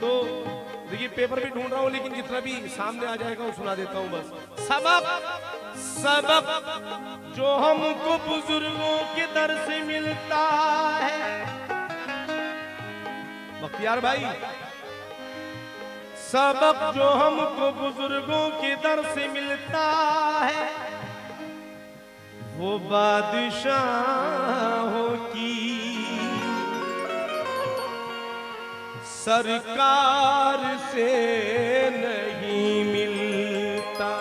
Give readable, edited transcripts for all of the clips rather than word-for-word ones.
तो देखिए पेपर भी ढूंढ रहा हूँ, लेकिन जितना भी सामने आ जाएगा वो सुना देता हूँ बस। सबक जो हमको बुजुर्गों के दर से मिलता है, बख्तियार भाई, सबक जो हमको बुजुर्गों के दर से मिलता है, वो बादशाहों की सरकार से नहीं मिलता।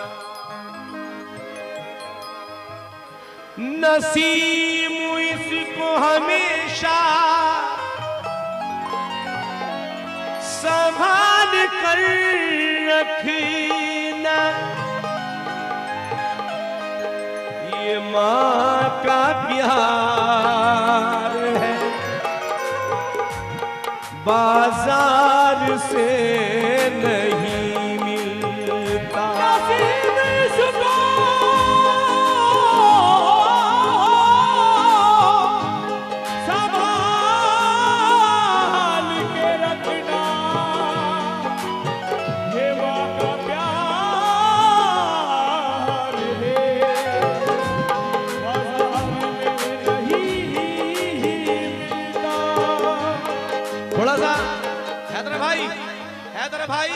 नसीम इसको हमेशा संभाल कर रखना, ये माँ का प्यार है, बाजार से नहीं मिलता। संभाल के रखना, ये माँ का प्यार है, बाजार में नहीं मिलता। थोड़ा सा हैदर भाई,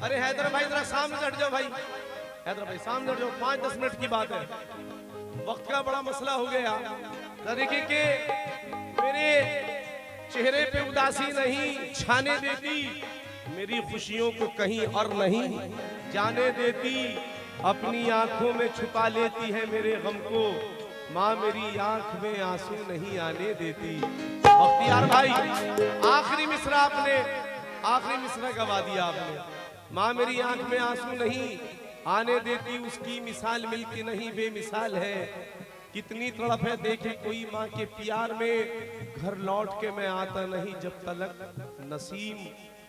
अरे हैदर भाई जरा सामने हट जाओ भाई, हैदर भाई सामने हट जाओ, 5-10 मिनट की बात है, वक्त का बड़ा मसला हो गया। तरीके के मेरे चेहरे पे उदासी नहीं छाने देती, मेरी खुशियों को कहीं और नहीं जाने देती, अपनी आंखों में छुपा लेती है मेरे गम को, माँ मेरी आंख में आंसू नहीं आने देती। बख्तियार भाई आखिरी मिसरा आपने, आखिरी मिसरा गवा दिया आपने, माँ मेरी आंख में आंसू नहीं आने देती, उसकी मिसाल मिलके नहीं बेमिसाल है, कितनी तड़प है देखे कोई माँ के प्यार में, घर लौट के मैं आता नहीं जब तलक नसीम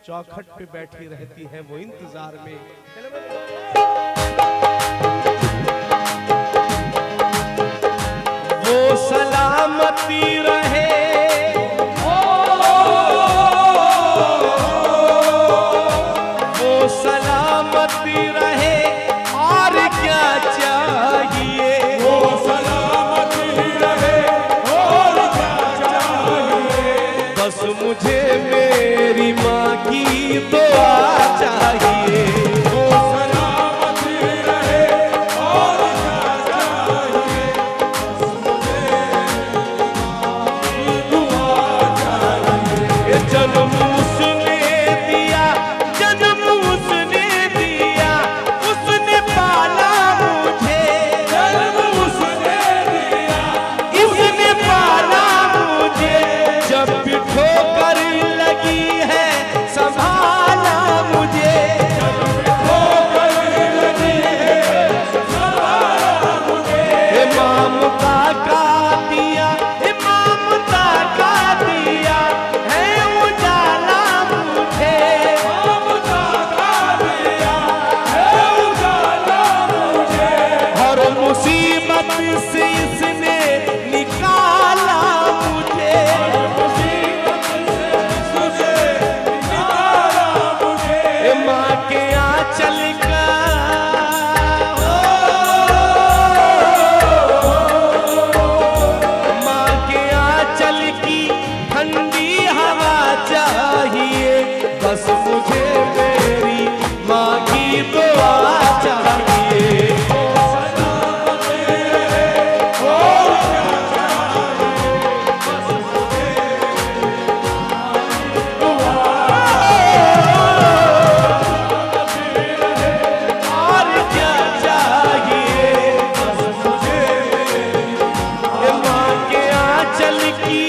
चौखट पे बैठी रहती है वो इंतजार में। वो सलामती रहे, वो सलामती रहे, और क्या चाहिए, वो सलामती रहे, और क्या चाहिए, बस मुझे मेरी माँ की दुआ चाहिए। वो सलामती रहे, और क्या चाहिए, बस मुझे मेरी दुआ चाहिए। जन्म उसने दिया, जन्म उसने दिया, उसने पाला मुझे, जन्म उसने दिया, उसने पाला मुझे, जब भी ठोकर लगी है संभाला मुझे, जब भी ठोकर लगी है संभाला मुझे। ममता का दिया, ममता का दिया है उजाला मुझे, ममता का दिया है उजाला मुझे, हर मुसीबत से इसने निकाला मुझे, हर मुसीबत से इसने निकाला मुझे। माँ के आंचल का, माँ के आंचल की ठंडी हवा चाहिए, बस मुझे मेरी माँ की दुआ चाहिए। और क्या चाहिए, बस मुझे दुआ, और क्या चाहिए, बस मुझे माँ के आंचल की,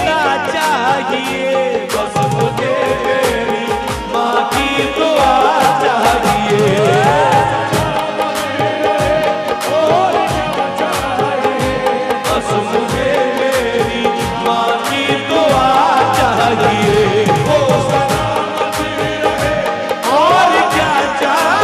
ना चाहिए, बस मुझे मेरी माँ की दुआ चाहिए। बस मुझे मेरी माँ की दुआ चाहिए, और क्या चाहिए।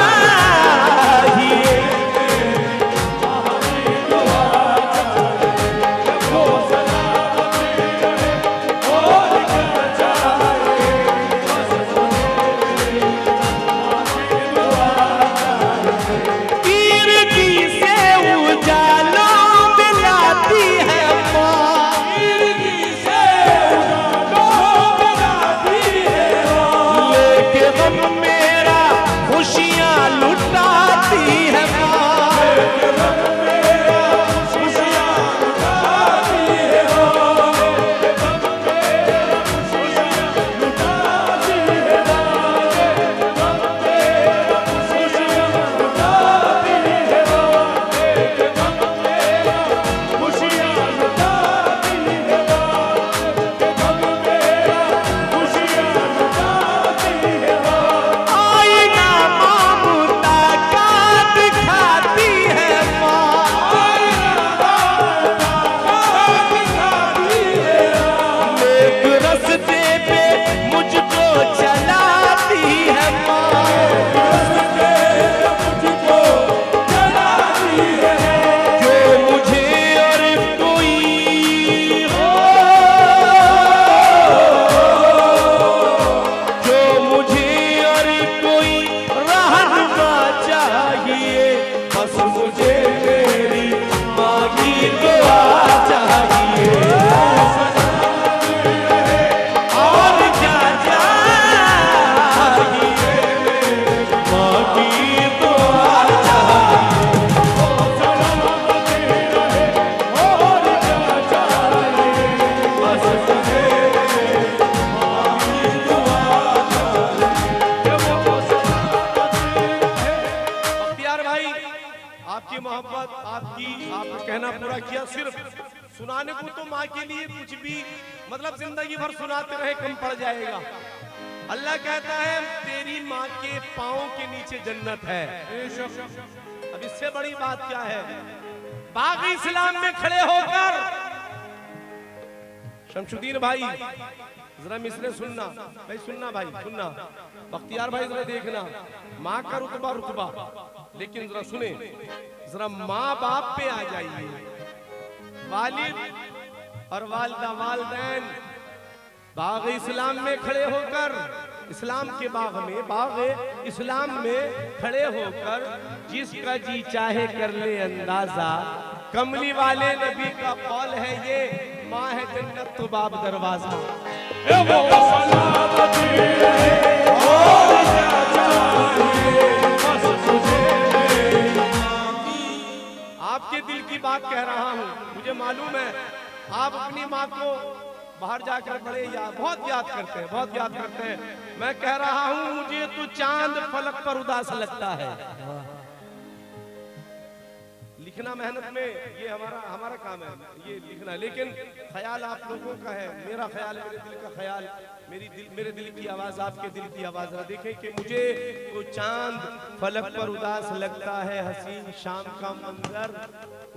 सुनाने को तो माँ के लिए कुछ भी मतलब जिंदगी भर सुनाते रहे कम पड़ जाएगा। अल्लाह कहता है तेरी माँ के पाँव के नीचे जन्नत है। अब इससे बड़ी बात क्या है? बाग इस्लाम में खड़े होकर शमशुद्दीन भाई जरा मिसरे सुनना, भाई सुनना, भाई सुनना, बख्तियार भाई जरा देखना, माँ का रुतबा रुतबा, लेकिन जरा सुने, जरा माँ बाप पे आ जाइए, वालिद और वालिदा वालिदैन बाग इस्लाम में खड़े होकर, इस्लाम के बाग में, बाग इस्लाम में खड़े होकर जिसका जी चाहे कर ले अंदाजा, कमली वाले नबी का कौल है ये, माँ है जन्नत तो बाप दरवाजा। आपके दिल की बात कह रहा हूँ, मुझे मालूम है आप अपनी माँ को बाहर जाकर बड़े बहुत याद करते हैं, बहुत याद करते हैं। मैं कह रहा हूँ मुझे तो चांद फलक पर उदास लगता है। लिखना मेहनत में ये हमारा काम है, ये लिखना, लेकिन ख्याल आप लोगों का है, मेरा ख्याल, मेरे दिल का ख्याल, मेरे दिल की आवाज आपके दिल की आवाज। देखें कि मुझे तो चांद फलक पर उदास लगता है, हसीन शाम का मंजर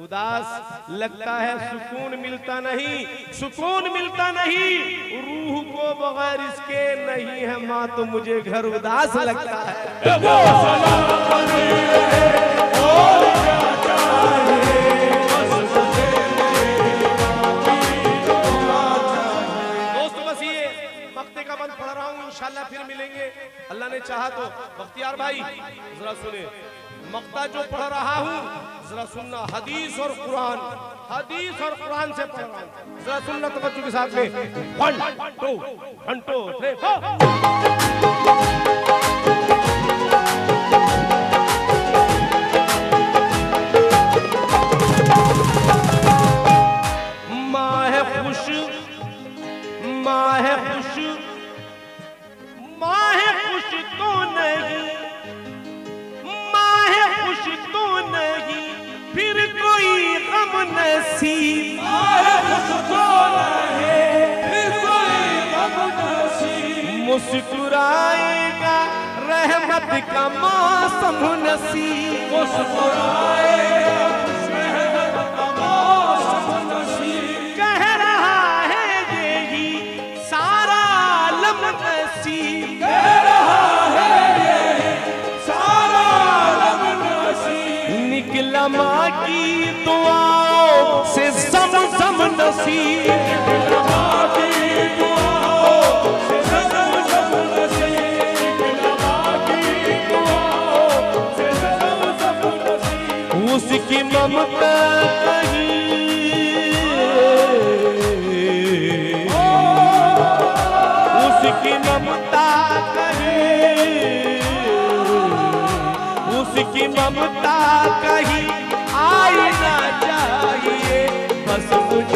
उदास लगता है, सुकून मिलता नहीं, सुकून मिलता नहीं, रूह को बगैर इसके नहीं है माँ तो मुझे घर उदास लगता है। दोस्तों बस ये मक्ते का बंद पढ़ रहा हूँ, इंशाल्लाह फिर मिलेंगे अल्लाह ने चाहा तो। बख्तियार भाई जरा सुने, मक्ता जो पढ़ रहा हूँ जरा सुनना, हदीस और कुरान, हदीस और कुरान से पढ़ रहा हूँ, जरा सुनना तवज्जो के साथ में। 1 2 3 4। माँ है खुश, माँ है खुश, माँ है खुश तो नहीं, माँ है खुश तो नहीं, फिर कोई गम नसीब, माँ है खुश तो नहीं, मुस्कुराएगा रहमत का मौसम नसीब, मुस्कुराएगा रहमत का मौसम नसीब। कह रहा है यही सारा आलम नसीब, कह रहा है ये सारा आलम नसीब। निकला माँ की दुआओं से ज़म-ज़म नसीब, माँ की दुआओं से ज़म-ज़म नसीब, माँ की दुआओं से ज़म-ज़म नसीब। उसकी ममता उसकी ममता उसकी ममता कहीं आई ना चाहिए, बस मुझे